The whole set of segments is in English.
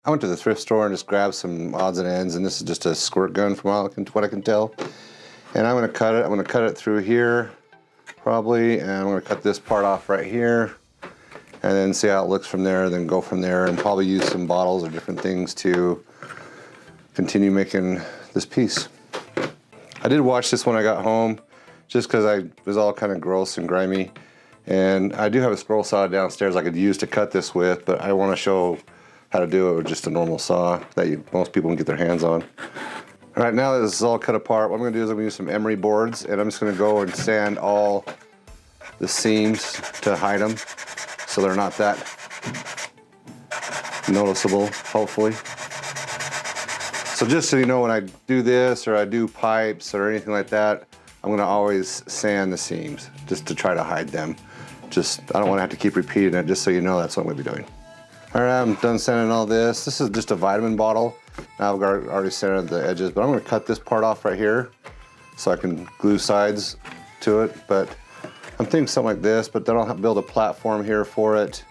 I went to the thrift store and just grabbed some odds and ends, and this is just a squirt gun from what I can tell. And I'm gonna cut it. I'm gonna cut it through here, probably, and I'm gonna cut this part off right here, and then see how it looks from there, then go from there, and probably use some bottles or different things to continue making this piece. I did wash this when I got home, just because it was all kind of gross and grimy. And I do have a scroll saw downstairs I could use to cut this with, but I want to show how to do it with just a normal saw that most people can get their hands on. All right, now that this is all cut apart, what I'm going to do is I'm going to use some emery boards, and I'm just going to go and sand all the seams to hide them so they're not that noticeable, hopefully. So just so you know, when I do this or I do pipes or anything like that, I'm going to always sand the seams just to try to hide them. I don't want to have to keep repeating it, just so you know that's what I'm going to be doing. All right, I'm done sanding all this. This is just a vitamin bottle. Now I've already sanded the edges, but I'm going to cut this part off right here so I can glue sides to it. But I'm thinking something like this, but then I'll build a platform here for it.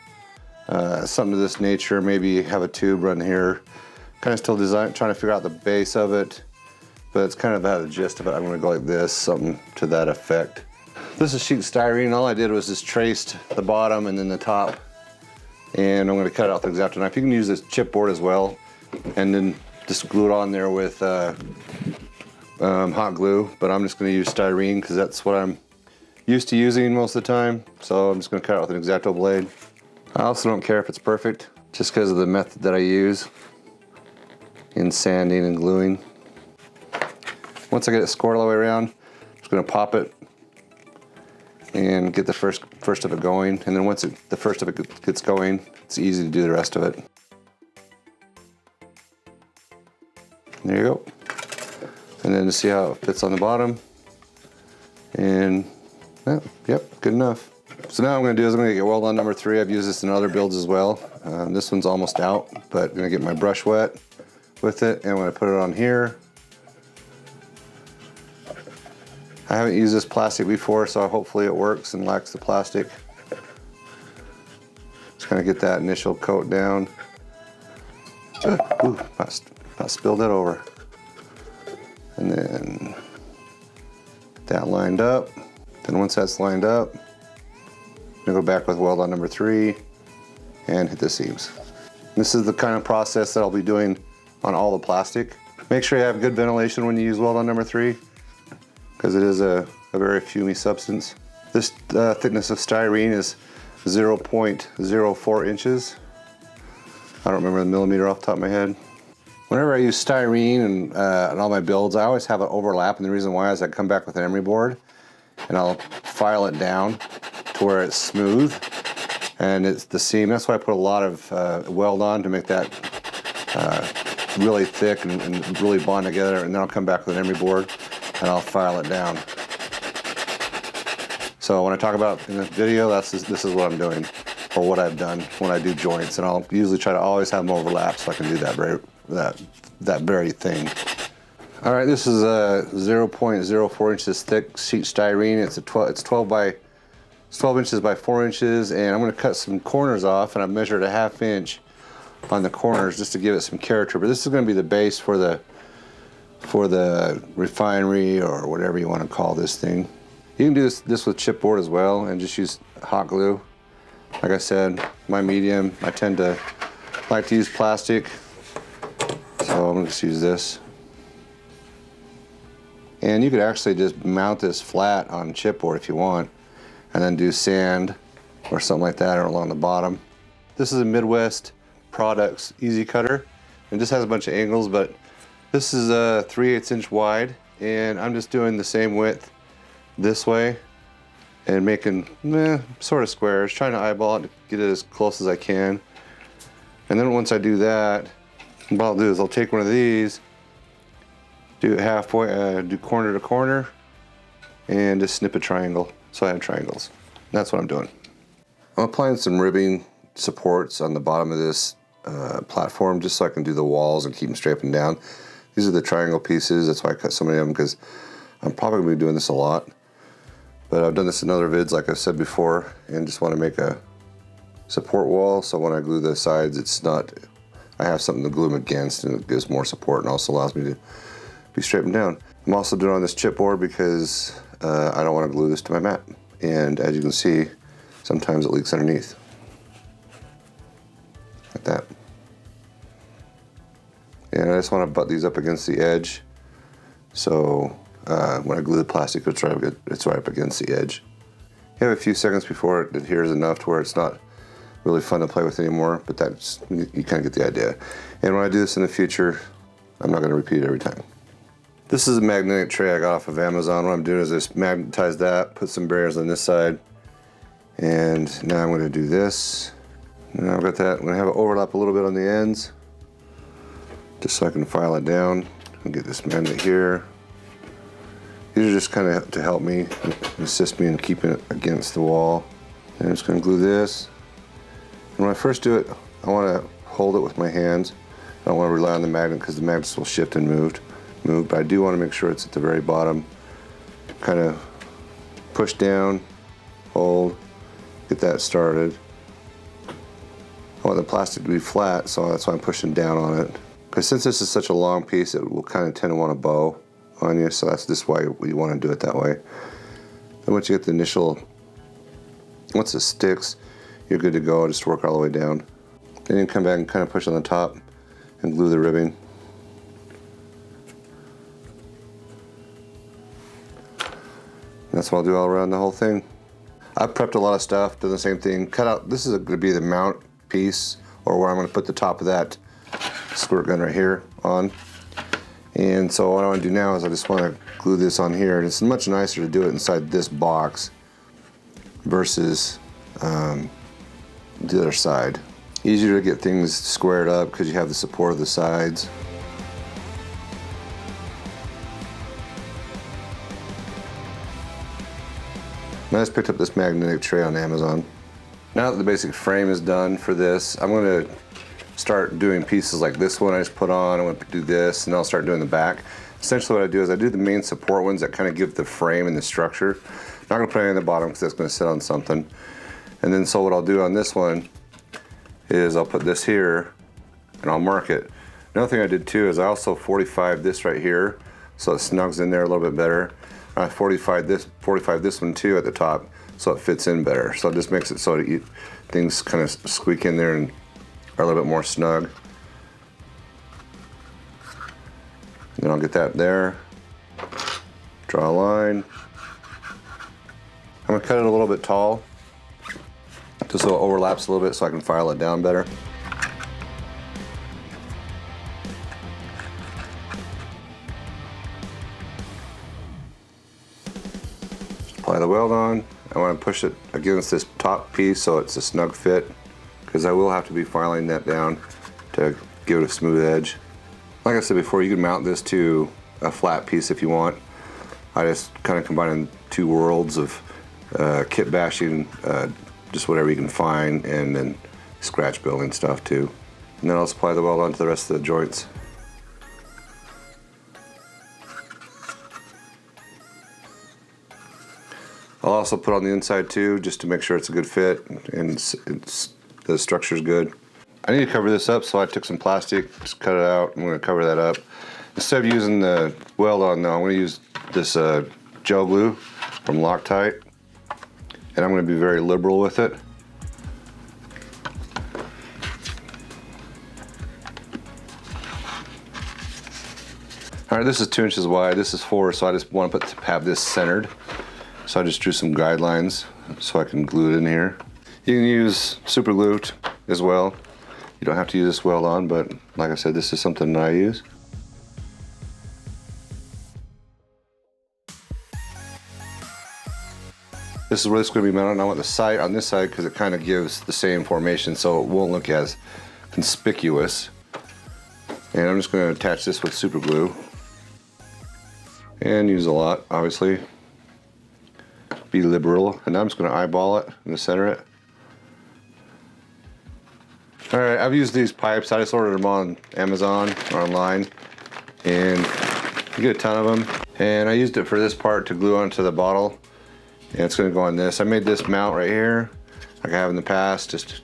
Something of this nature, maybe have a tube run here. Kind of still trying to figure out the base of it, but it's kind of out of the gist of it. I'm going to go like this, something to that effect. This is sheet styrene. All I did was just traced the bottom and then the top, and I'm going to cut it out with the X-Acto knife. You can use this chipboard as well, and then just glue it on there with hot glue, but I'm just going to use styrene because that's what I'm used to using most of the time, so I'm just going to cut it with an X-Acto blade. I also don't care if it's perfect, just because of the method that I use in sanding and gluing. Once I get it scored all the way around, I'm just going to pop it and get the first of it going, and then once the first of it gets going, it's easy to do the rest of it. There you go. And then to see how it fits on the bottom, and yep, good enough. So now what I'm going to do is I'm going to get weld on number 3. I've used this in other builds as well. This one's almost out, but I'm going to get my brush wet with it, and I'm going to put it on here. I haven't used this plastic before, so hopefully it works and lacks the plastic. Just kind of get that initial coat down. Ooh, about spilled that over. And then that lined up. Then once that's lined up, I'm gonna go back with weld on number 3 and hit the seams. This is the kind of process that I'll be doing on all the plastic. Make sure you have good ventilation when you use weld on number 3, because it is a very fumy substance. This thickness of styrene is 0.04 inches. I don't remember the millimeter off the top of my head. Whenever I use styrene and on all my builds, I always have an overlap, and the reason why is I come back with an emery board and I'll file it down to where it's smooth and it's the seam. That's why I put a lot of weld on to make that really thick and really bond together, and then I'll come back with an emery board and I'll file it down. So when I talk about in this video, this is what I'm doing, or what I've done when I do joints, and I'll usually try to always have them overlap so I can do that very thing. All right, this is a 0.04 inches thick sheet styrene. It's 12 inches by 4 inches, and I'm going to cut some corners off, and I've measured a 1/2 inch on the corners just to give it some character. But this is going to be the base for the refinery, or whatever you want to call this thing. You can do this with chipboard as well, and just use hot glue. Like I said, my medium, I tend to like to use plastic, so I'm going to just use this. And you could actually just mount this flat on chipboard if you want, and then do sand or something like that, or along the bottom. This is a Midwest Products Easy Cutter. It just has a bunch of angles, but this is a 3/8 inch wide, and I'm just doing the same width this way and making sort of squares, trying to eyeball it to get it as close as I can. And then once I do that, what I'll do is I'll take one of these, do it halfway, do corner to corner, and just snip a triangle. So I have triangles. That's what I'm doing. I'm applying some ribbing supports on the bottom of this platform, just so I can do the walls and keep them straight up and down. These are the triangle pieces. That's why I cut so many of them, because I'm probably going to be doing this a lot. But I've done this in other vids, like I've said before, and just want to make a support wall, so when I glue the sides, it's not I have something to glue them against, and it gives more support and also allows me to be straightened down. I'm also doing it on this chipboard because I don't want to glue this to my mat. And as you can see, sometimes it leaks underneath. Like that. And I just want to butt these up against the edge, so when I glue the plastic, it's right up against the edge. You have a few seconds before it adheres enough to where it's not really fun to play with anymore, but that's, you kind of get the idea. And when I do this in the future, I'm not going to repeat it every time. This is a magnetic tray I got off of Amazon. What I'm doing is just magnetize that, put some barriers on this side, and now I'm going to do this. Now I've got that. I'm going to have it overlap a little bit on the ends, just so I can file it down and get this magnet here. These are just kind of to help me, assist me in keeping it against the wall. And I'm just going to glue this. And when I first do it, I want to hold it with my hands. I don't want to rely on the magnet because the magnets will shift and move, but I do want to make sure it's at the very bottom. Kind of push down, hold, get that started. I want the plastic to be flat, so that's why I'm pushing down on it. Because since this is such a long piece, it will kind of tend to want to bow on you, so that's just why you want to do it that way. And once you get the initial, once it sticks, you're good to go. Just work all the way down. Then you can come back and kind of push on the top and glue the ribbing. That's what I'll do all around the whole thing. I've prepped a lot of stuff, done the same thing. Cut out, this is going to be the mount piece, or where I'm going to put the top of that squirt gun right here on. And so what I want to do now is I just want to glue this on here, and it's much nicer to do it inside this box versus the other side. Easier to get things squared up because you have the support of the sides. I just picked up this magnetic tray on Amazon. Now that the basic frame is done for this, I'm going to start doing pieces like this one I just put on. I'm going to do this, and I'll start doing the back. Essentially what I do is I do the main support ones that kind of give the frame and the structure. I'm not going to put any on the bottom because that's going to sit on something. And then so what I'll do on this one is I'll put this here and I'll mark it. Another thing I did too is I also 45 this right here so it snugs in there a little bit better. I 45 this one too at the top so it fits in better. So it just makes it so that things kind of squeak in there and are a little bit more snug. Then I'll get that there, draw a line. I'm gonna cut it a little bit tall, just so it overlaps a little bit so I can file it down better. Apply the weld on. I want to push it against this top piece so it's a snug fit, because I will have to be filing that down to give it a smooth edge. Like I said before, you can mount this to a flat piece if you want. I just kind of combine two worlds of kit bashing, just whatever you can find, and then scratch building stuff too. And then I'll apply the weld onto the rest of the joints. I'll also put on the inside too, just to make sure it's a good fit and the structure's good. I need to cover this up, so I took some plastic, just cut it out. I'm going to cover that up. Instead of using the weld on though, I'm going to use this gel glue from Loctite, and I'm going to be very liberal with it. All right, this is 2 inches wide, this is 4, so I just want to have this centered. So I just drew some guidelines so I can glue it in here. You can use super glue as well. You don't have to use this weld on, but like I said, this is something that I use. This is where it's going to be mounted. I want the sight on this side because it kind of gives the same formation, so it won't look as conspicuous. And I'm just going to attach this with super glue and use a lot, obviously. Be liberal, and I'm just going to eyeball it and center it. All right, I've used these pipes. I just ordered them on Amazon or online, and you get a ton of them. And I used it for this part to glue onto the bottle, and it's going to go on this. I made this mount right here, like I have in the past. Just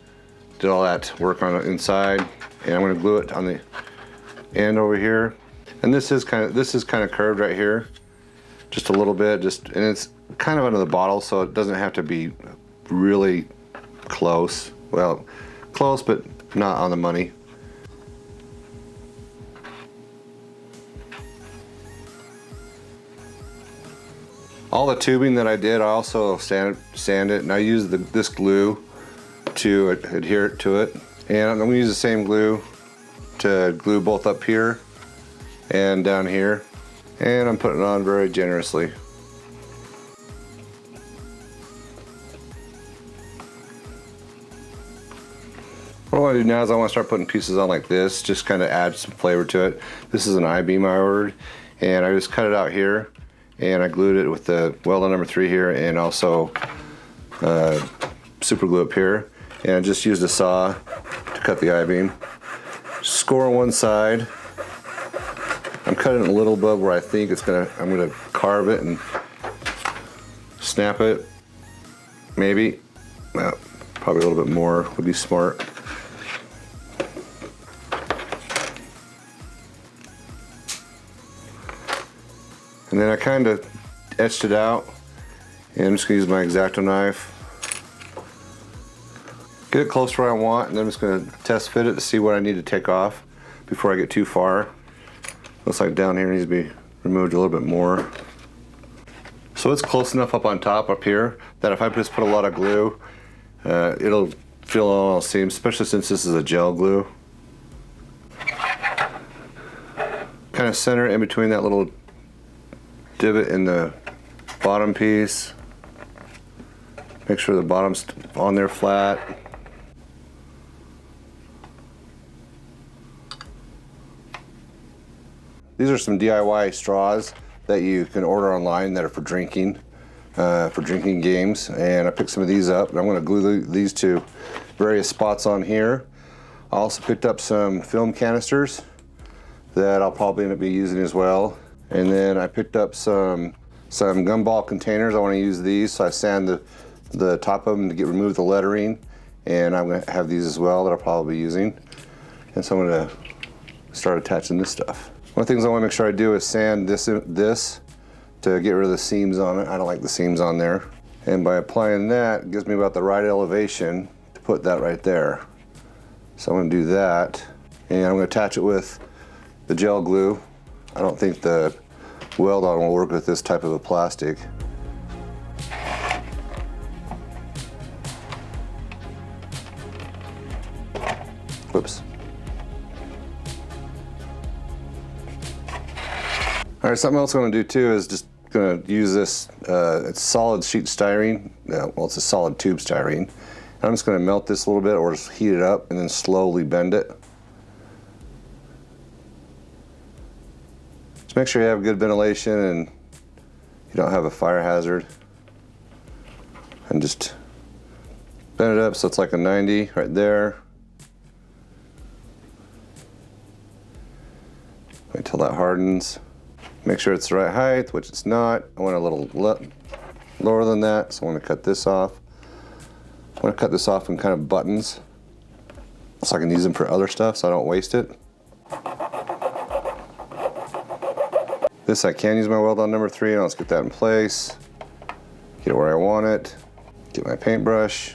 did all that work on the inside, and I'm going to glue it on the end over here. And this is kind of curved right here, just a little bit, and it's kind of under the bottle, so it doesn't have to be really close. Well, close, but not on the money. All the tubing that I did, I also sand it, and I used this glue to adhere to it. And I'm going to use the same glue to glue both up here and down here. And I'm putting it on very generously. What I want to do now is I want to start putting pieces on like this, just kind of add some flavor to it. This is an I-beam I ordered, and I just cut it out here, and I glued it with the weld on number 3 here, and also super glue up here. And I just used a saw to cut the I-beam. Score on one side. I'm cutting it a little above where I think I'm gonna carve it and snap it. Maybe. Well, probably a little bit more would be smart. And then I kind of etched it out, and I'm just gonna use my X-Acto knife. Get it close to where I want, and then I'm just gonna test fit it to see what I need to take off before I get too far. Looks like down here needs to be removed a little bit more. So it's close enough up on top up here that if I just put a lot of glue, it'll fill all the seams, especially since this is a gel glue. Kind of center in between that little divot in the bottom piece. Make sure the bottom's on there flat. These are some DIY straws that you can order online that are for drinking games. And I picked some of these up, and I'm going to glue these to various spots on here. I also picked up some film canisters that I'll probably end up using as well. And then I picked up some gumball containers. I want to use these, so I sand the top of them to remove the lettering. And I'm going to have these as well that I'll probably be using. And so I'm going to start attaching this stuff. One of the things I want to make sure I do is sand this to get rid of the seams on it. I don't like the seams on there. And by applying that, it gives me about the right elevation to put that right there. So I'm going to do that, and I'm going to attach it with the gel glue. I don't think the weld on will work with this type of a plastic. Whoops. All right, something else I'm going to do too is just going to use this, it's solid sheet styrene. Well, it's a solid tube styrene. And I'm just going to melt this a little bit or just heat it up and then slowly bend it. Just make sure you have good ventilation and you don't have a fire hazard. And just bend it up so it's like a 90 right there. Wait till that hardens. Make sure it's the right height, which it's not. I want a little lower than that, so I want to cut this off. I want to cut this off in kind of buttons so I can use them for other stuff so I don't waste it. This I can use my weld on number 3, and let's get that in place. Get it where I want it. Get my paintbrush.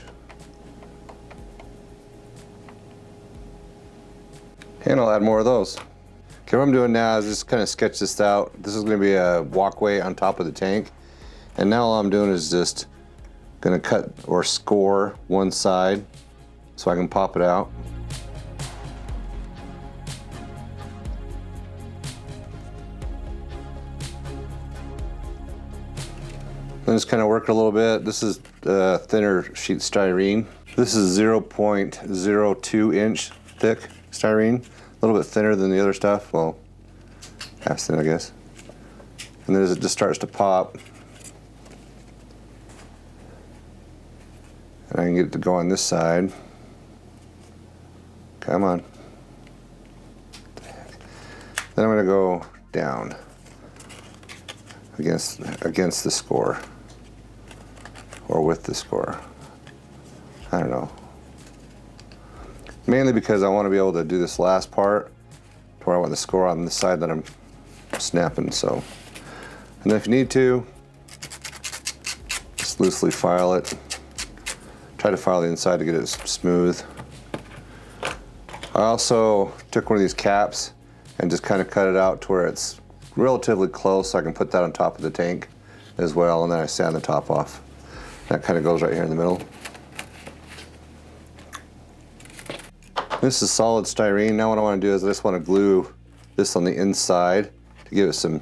And I'll add more of those. Okay, what I'm doing now is just kind of sketch this out. This is going to be a walkway on top of the tank. And now all I'm doing is just going to cut or score one side so I can pop it out. Then just kind of work it a little bit. This is thinner sheet styrene. This is 0.02 inch thick styrene. A little bit thinner than the other stuff. Well, half thin, I guess. And then as it just starts to pop, and I can get it to go on this side. Come on. Then I'm going to go down against the score, or with the score. I don't know. Mainly because I want to be able to do this last part where I want the score on the side that I'm snapping. So, and then if you need to, just loosely file it. Try to file the inside to get it smooth. I also took one of these caps and just kind of cut it out to where it's relatively close so I can put that on top of the tank as well, and then I sand the top off. That kind of goes right here in the middle. This is solid styrene. Now what I want to do is I just want to glue this on the inside to give it some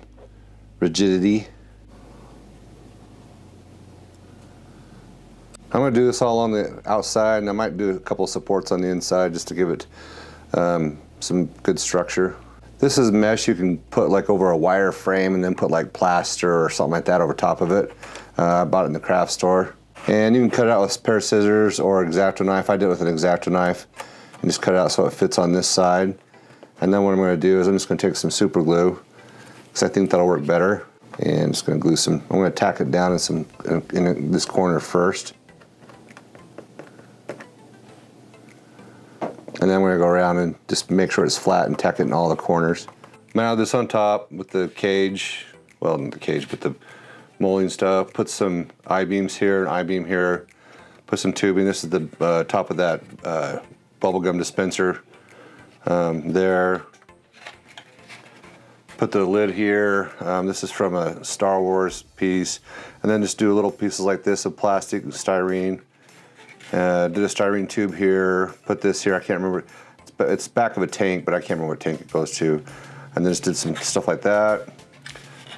rigidity. I'm going to do this all on the outside, and I might do a couple of supports on the inside just to give it some good structure. This is mesh you can put like over a wire frame and then put like plaster or something like that over top of it. I bought it in the craft store. And you can cut it out with a pair of scissors or X-Acto knife. I did it with an X-Acto knife and just cut it out so it fits on this side. And then what I'm going to do is I'm just going to take some super glue because I think that'll work better. And I'm just going to glue some, I'm going to tack it down in this corner first. And then we're going to go around and just make sure it's flat and tack it in all the corners. Now this on top with the cage, well not the cage, but the molding stuff. Put some I-beams here, an I-beam here. Put some tubing. This is the top of that bubblegum dispenser there. Put the lid here. This is from a Star Wars piece. And then just do little pieces like this of plastic, styrene. Did a styrene tube here, put this here, I can't remember, it's back of a tank, but I can't remember what tank it goes to. And then just did some stuff like that.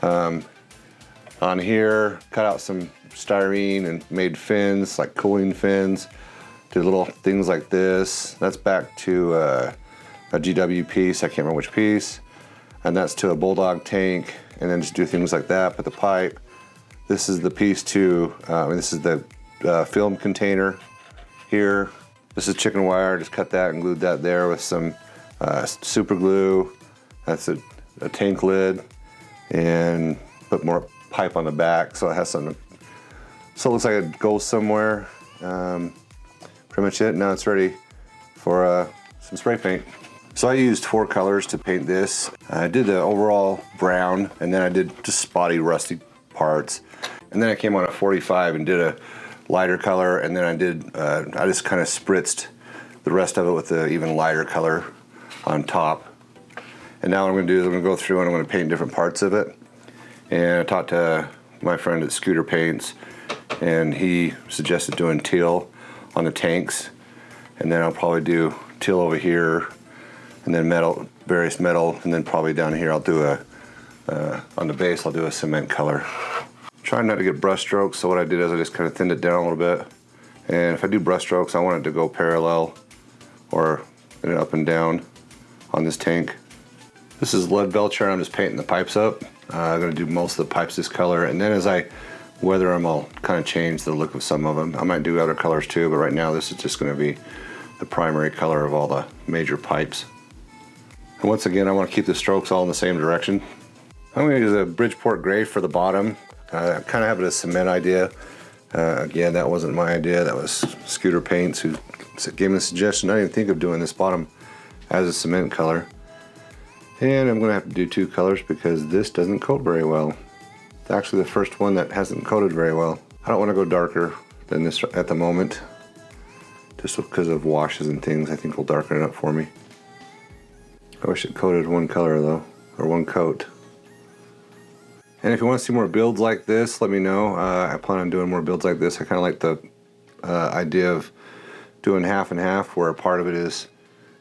On here, cut out some styrene and made fins, like cooling fins. Did little things like this. That's back to a GW piece, I can't remember which piece. And that's to a Bulldog tank, and then just do things like that, put the pipe. This is the piece to, this is the film container. Here, this is chicken wire, just cut that and glued that there with some super glue. That's a tank lid, and put more pipe on the back so it has something, so it looks like it goes somewhere. Pretty much it. Now it's ready for some spray paint. So I used 4 colors to paint this. I did the overall brown, and then I did just spotty rusty parts. And then I came on a 45 and did a lighter color, and then I just kind of spritzed the rest of it with the even lighter color on top. And now what I'm going to do is I'm going to go through and I'm going to paint different parts of it. And I talked to my friend at Scooter Paints, and he suggested doing teal on the tanks. And then I'll probably do teal over here, and then metal, various metal, and then probably down here I'll do on the base I'll do a cement color. Trying not to get brush strokes, so what I did is I just kind of thinned it down a little bit. And if I do brush strokes, I want it to go parallel or up and down on this tank. This is lead belcher, and I'm just painting the pipes up. I'm going to do most of the pipes this color, and then as I weather them, I'll kind of change the look of some of them. I might do other colors too, but right now this is just going to be the primary color of all the major pipes. And once again, I want to keep the strokes all in the same direction. I'm going to use a Bridgeport gray for the bottom. I kind of have it as a cement idea. Again, that wasn't my idea. That was Scooter Paints who gave me the suggestion. I didn't think of doing this bottom as a cement color. And I'm going to have to do 2 colors because this doesn't coat very well. It's actually the first one that hasn't coated very well. I don't want to go darker than this at the moment. Just because of washes and things, I think will darken it up for me. I wish it coated one color though, or one coat. And if you want to see more builds like this, let me know. I plan on doing more builds like this. I kind of like the idea of doing half and half, where a part of it is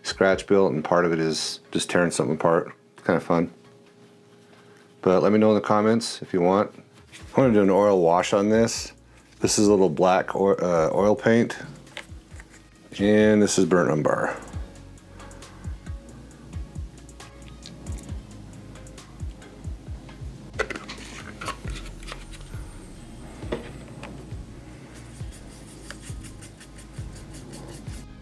scratch built and part of it is just tearing something apart. It's kind of fun. But let me know in the comments if you want. I'm going to do an oil wash on this. This is a little black oil paint. And this is burnt umber.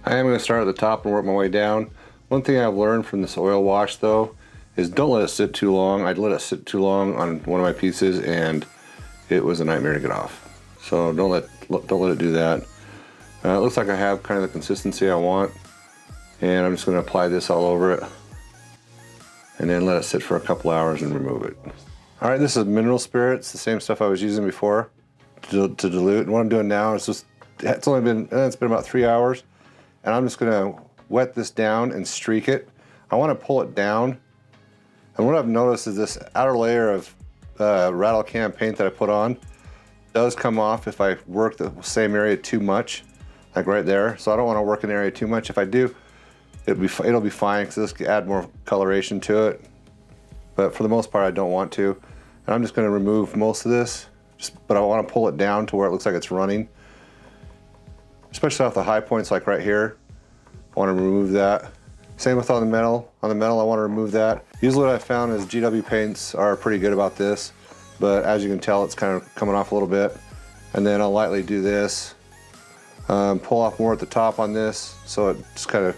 I am going to start at the top and work my way down. One thing I've learned from this oil wash though is don't let it sit too long. I'd let it sit too long on one of my pieces and it was a nightmare to get off. So don't let it do that. It looks like I have kind of the consistency I want. And I'm just going to apply this all over it and then let it sit for a couple hours and remove it. All right, this is mineral spirits, the same stuff I was using before to dilute. And what I'm doing now is it's been about 3 hours, and I'm just going to wet this down and streak it. I want to pull it down, and what I've noticed is this outer layer of rattle can paint that I put on does come off if I work the same area too much, like right there. So I don't want to work an area too much. If I do, it'll be fine because this can add more coloration to it. But for the most part, I don't want to. And I'm just going to remove most of this, but I want to pull it down to where it looks like it's running, especially off the high points like right here. I want to remove that. Same with on the metal. On the metal, I want to remove that. Usually what I found is GW paints are pretty good about this, but as you can tell, it's kind of coming off a little bit. And then I'll lightly do this, pull off more at the top on this, so it just kind of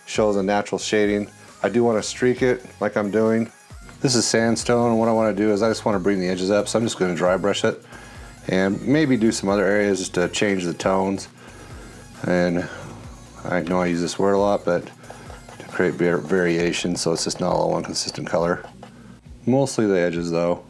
shows a natural shading. I do want to streak it like I'm doing. This is sandstone, and what I want to do is I just want to bring the edges up, so I'm just going to dry brush it and maybe do some other areas just to change the tones. And I know I use this word a lot, but to create variation so it's just not all one consistent color. Mostly the edges though.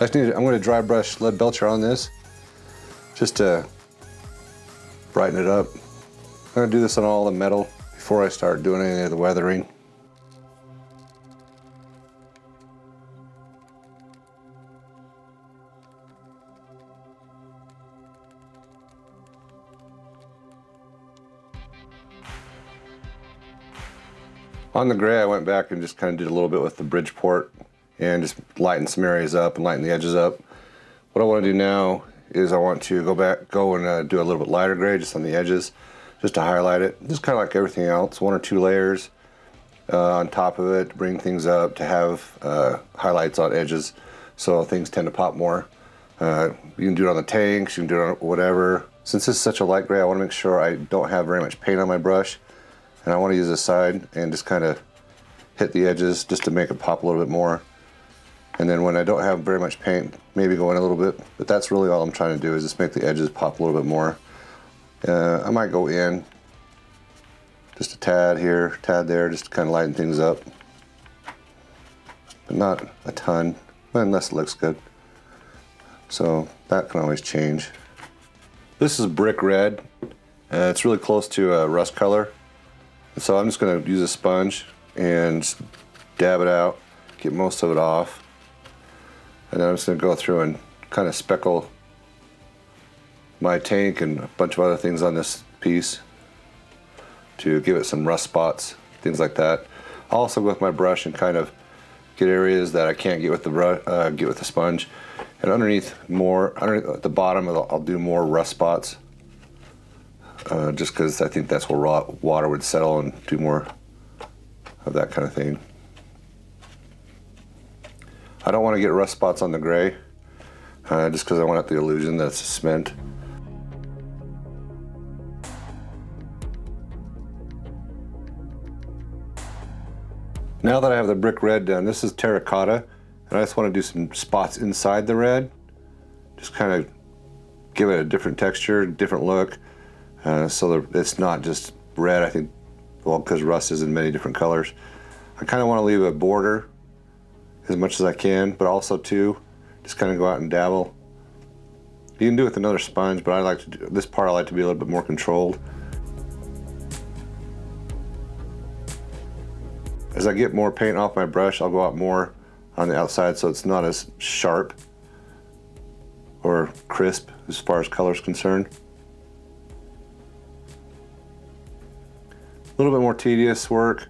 I'm going to dry brush lead belcher on this just to brighten it up. I'm going to do this on all the metal before I start doing any of the weathering. On the gray, I went back and just kind of did a little bit with the Bridgeport and just lighten some areas up and lighten the edges up. What I want to do now is I want to go and do a little bit lighter gray just on the edges, just to highlight it. Just kind of like everything else, 1 or 2 layers on top of it to bring things up, to have highlights on edges so things tend to pop more. You can do it on the tanks, you can do it on whatever. Since this is such a light gray, I want to make sure I don't have very much paint on my brush, and I want to use this side and just kind of hit the edges just to make it pop a little bit more. And then when I don't have very much paint, maybe go in a little bit, but that's really all I'm trying to do, is just make the edges pop a little bit more. I might go in just a tad here, tad there, just to kind of lighten things up, but not a ton, unless it looks good. So that can always change. This is brick red. It's really close to a rust color. So I'm just going to use a sponge and just dab it out, get most of it off. And then I'm just going to go through and kind of speckle my tank and a bunch of other things on this piece to give it some rust spots, things like that. I'll also go with my brush and kind of get areas that I can't get with the sponge. And underneath at the bottom, I'll do more rust spots, just because I think that's where water would settle and do more of that kind of thing. I don't want to get rust spots on the gray, just because I want the illusion that it's cement. Now that I have the brick red done, this is terracotta, and I just want to do some spots inside the red, just kind of give it a different texture, different look, so that it's not just red. I think, well, because rust is in many different colors. I kind of want to leave a border as much as I can, but also too, just kind of go out and dabble. You can do it with another sponge, but I like to do this part. I like to be a little bit more controlled. As I get more paint off my brush, I'll go out more on the outside so it's not as sharp or crisp as far as color is concerned. A little bit more tedious work.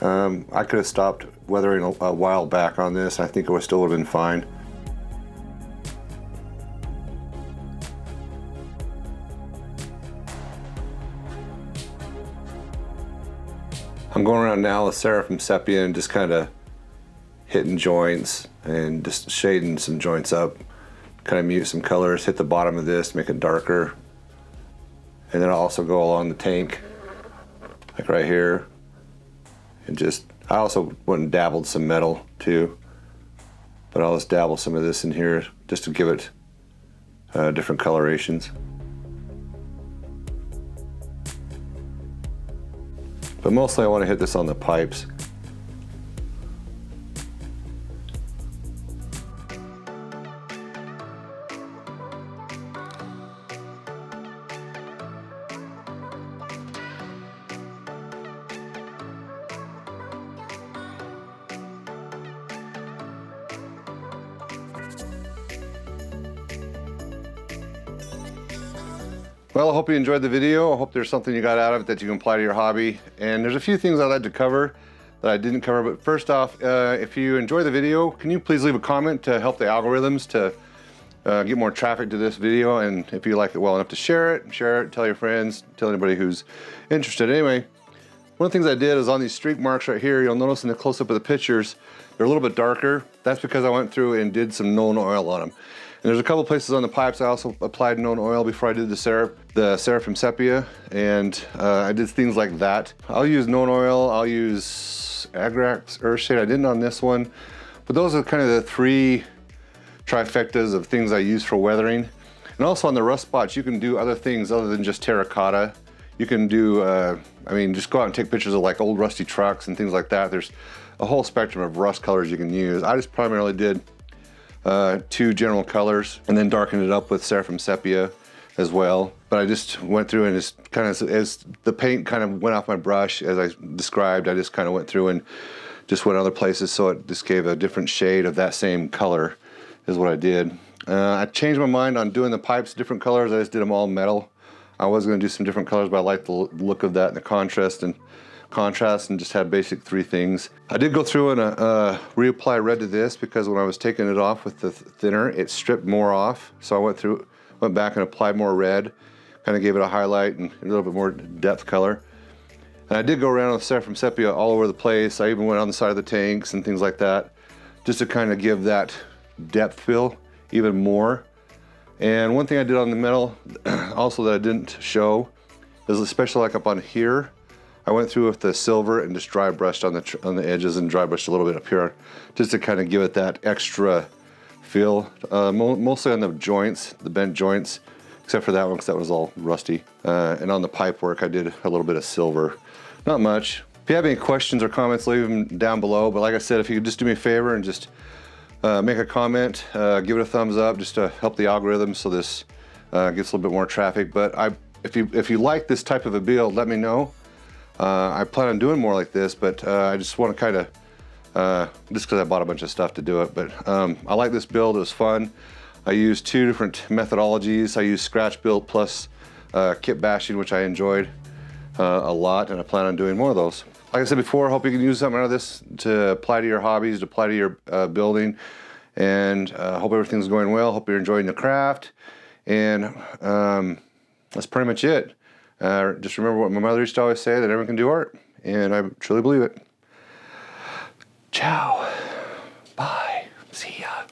I could have stopped weathering a while back on this. I think it still would have been fine. I'm going around now with Seraphim Sepia and just kind of hitting joints and just shading some joints up. Kind of mute some colors, hit the bottom of this, make it darker. And then I'll also go along the tank, like right here. And just, I also went and dabbled some metal too. But I'll just dabble some of this in here just to give it different colorations. But mostly I want to hit this on the pipes. Well, I hope you enjoyed the video. I hope there's something you got out of it that you can apply to your hobby. And there's a few things I'd like to cover that I didn't cover. But first off, if you enjoy the video, can you please leave a comment to help the algorithms to get more traffic to this video? And if you like it well enough to share it, tell your friends, tell anybody who's interested. Anyway, one of the things I did is on these streak marks right here, you'll notice in the close-up of the pictures, they're a little bit darker. That's because I went through and did some known oil on them. And there's a couple places on the pipes I also applied known oil before I did the Seraphim Sepia, and I did things like that. I'll use known oil, I'll use Agrax Earthshade. I didn't on this one, but those are kind of the three trifectas of things I use for weathering. And also on the rust spots, you can do other things other than just terracotta. You can do, I mean, just go out and take pictures of like old rusty trucks and things like that. There's a whole spectrum of rust colors you can use. I just primarily did two general colors and then darkened it up with Seraphim Sepia as well. But I just went through and just kind of, as the paint kind of went off my brush, as I described, I just kind of went through and just went other places, so it just gave a different shade of that same color is what I did. I changed my mind on doing the pipes different colors. I just did them all metal. I was going to do some different colors, but I like the look of that and the contrast and just had basic three things. I did go through and reapply red to this because when I was taking it off with the thinner, it stripped more off. So I went back and applied more red, kind of gave it a highlight and a little bit more depth color. And I did go around with Seraphim Sepia all over the place. I even went on the side of the tanks and things like that, just to kind of give that depth feel even more. And one thing I did on the metal also that I didn't show is, especially like up on here, I went through with the silver and just dry brushed on the edges and dry brushed a little bit up here, just to kind of give it that extra feel. Mostly on the joints, the bent joints, except for that one because that was all rusty. And on the pipe work, I did a little bit of silver, not much. If you have any questions or comments, leave them down below. But like I said, if you could just do me a favor and just make a comment, give it a thumbs up, just to help the algorithm so this gets a little bit more traffic. But if you like this type of a build, let me know. I plan on doing more like this, but I just want to kind of, just because I bought a bunch of stuff to do it, but I like this build. It was fun. I used two different methodologies. I used scratch build plus kit bashing, which I enjoyed a lot, and I plan on doing more of those. Like I said before, I hope you can use something out of this to apply to your hobbies, to apply to your building, and hope everything's going well. Hope you're enjoying the craft, and that's pretty much it. Just remember what my mother used to always say, that everyone can do art, and I truly believe it. Ciao. Bye. See ya.